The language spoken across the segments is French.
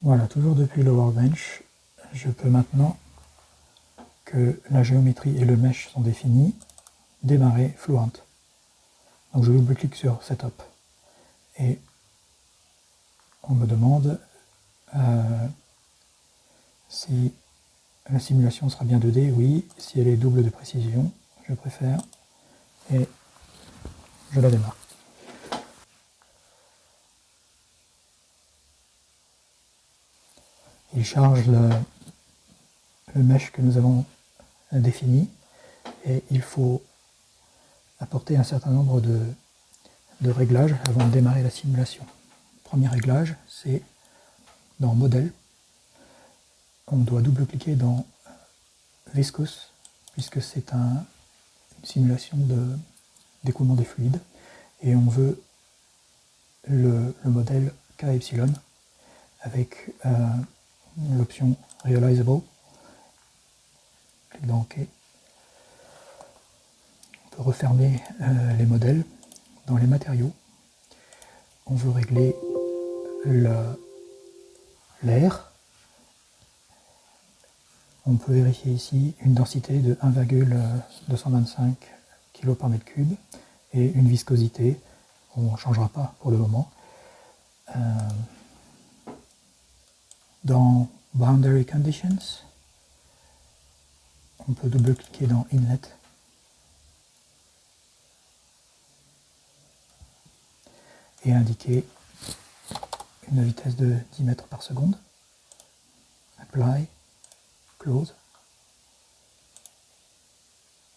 Voilà, toujours depuis le Workbench, je peux maintenant que la géométrie et le mesh sont définis, démarrer Fluent. Donc je double-clique sur Setup et on me demande si la simulation sera bien 2D, oui. Si elle est double de précision, je préfère, et je la démarre. Il charge le mesh que nous avons défini et il faut apporter un certain nombre de réglages avant de démarrer la simulation. Premier réglage, c'est dans Modèle. On doit double-cliquer dans Viscous, puisque c'est une simulation d'écoulement des fluides, et on veut le modèle KY avec l'option Realizable. Clique dans OK. On peut refermer les modèles. Dans les matériaux, on veut régler l'air. On peut vérifier ici une densité de 1,225 kg par mètre cube et une viscosité. On ne changera pas pour le moment. Dans Boundary Conditions, on peut double-cliquer dans Inlet et indiquer une vitesse de 10 mètres par seconde. Apply, Close.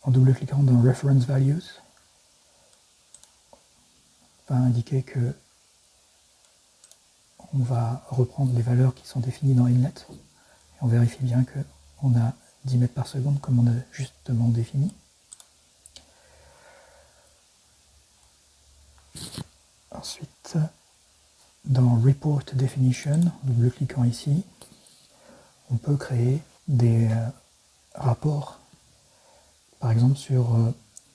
En double-cliquant dans Reference Values, on va indiquer que on va reprendre les valeurs qui sont définies dans Inlet. Et on vérifie bien qu'on a 10 mètres par seconde comme on a justement défini. Ensuite, dans Report Definition, double-cliquant ici, on peut créer des rapports, par exemple sur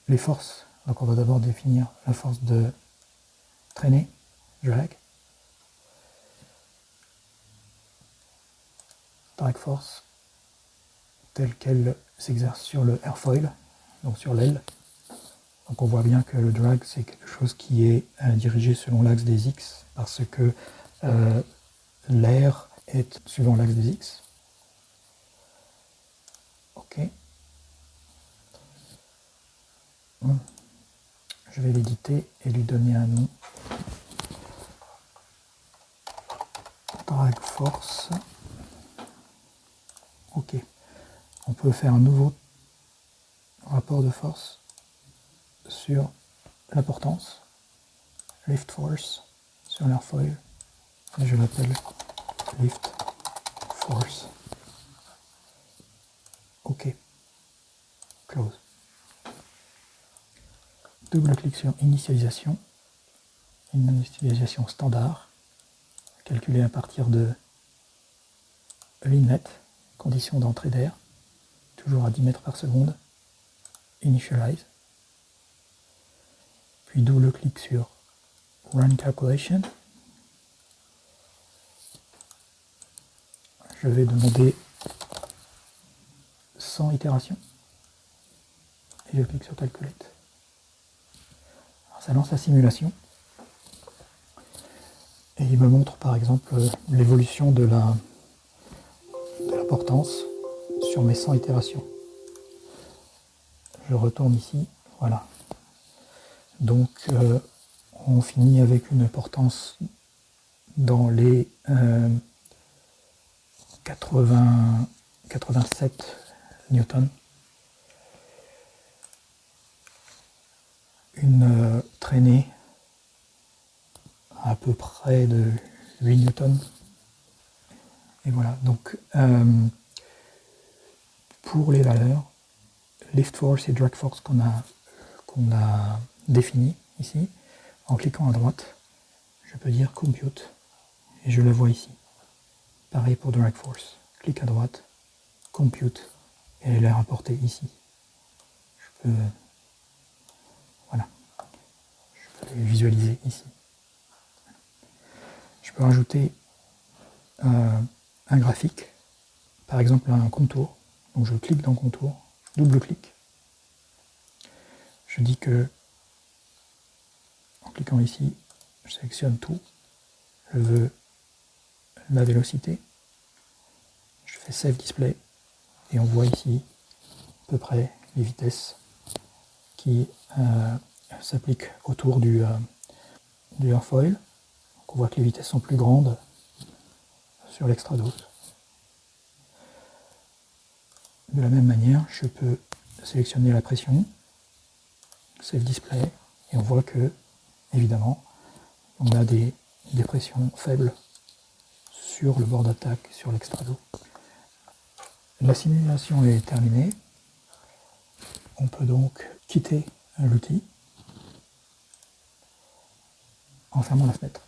les forces. Donc on va d'abord définir la force de traînée, drag force, telle qu'elle s'exerce sur le airfoil, donc sur l'aile. Donc on voit bien que le drag, c'est quelque chose qui est dirigé selon l'axe des X, parce que l'air est suivant l'axe des X. Ok. Je vais l'éditer et lui donner un nom. Drag force. Ok. On peut faire un nouveau rapport de force sur la portance. Lift force sur l'airfoil. Et je l'appelle lift force. Ok. Close. Double-clic sur initialisation. Une initialisation standard, calculée à partir de l'inlet, condition d'entrée d'air, toujours à 10 mètres par seconde. Initialize. Puis double-clic sur Run Calculation. Je vais demander 100 itérations. Et je clique sur Calculate. Alors, ça lance la simulation. Et il me montre par exemple l'évolution de la portance sur mes 100 itérations. Je retourne ici, voilà. Donc on finit avec une portance dans les 87 newtons. Une traînée à peu près de 8 newtons. Et voilà, donc pour les valeurs, lift force et drag force qu'on a défini ici, en cliquant à droite, je peux dire compute et je la vois ici. Pareil pour drag force, clique à droite, compute et elle est rapportée ici. Je peux, voilà, je peux les visualiser ici. Je peux rajouter un graphique, par exemple un contour. Donc je clique dans contour, double-clic. Je dis que, en cliquant ici, je sélectionne tout. Je veux la vélocité. Je fais Save Display et on voit ici à peu près les vitesses qui s'appliquent autour du airfoil. Donc on voit que les vitesses sont plus grandes sur l'extradose. De la même manière, je peux sélectionner la pression, Save Display, et on voit que, évidemment, on a des pressions faibles sur le bord d'attaque, sur l'extradose. La simulation est terminée. On peut donc quitter l'outil en fermant la fenêtre.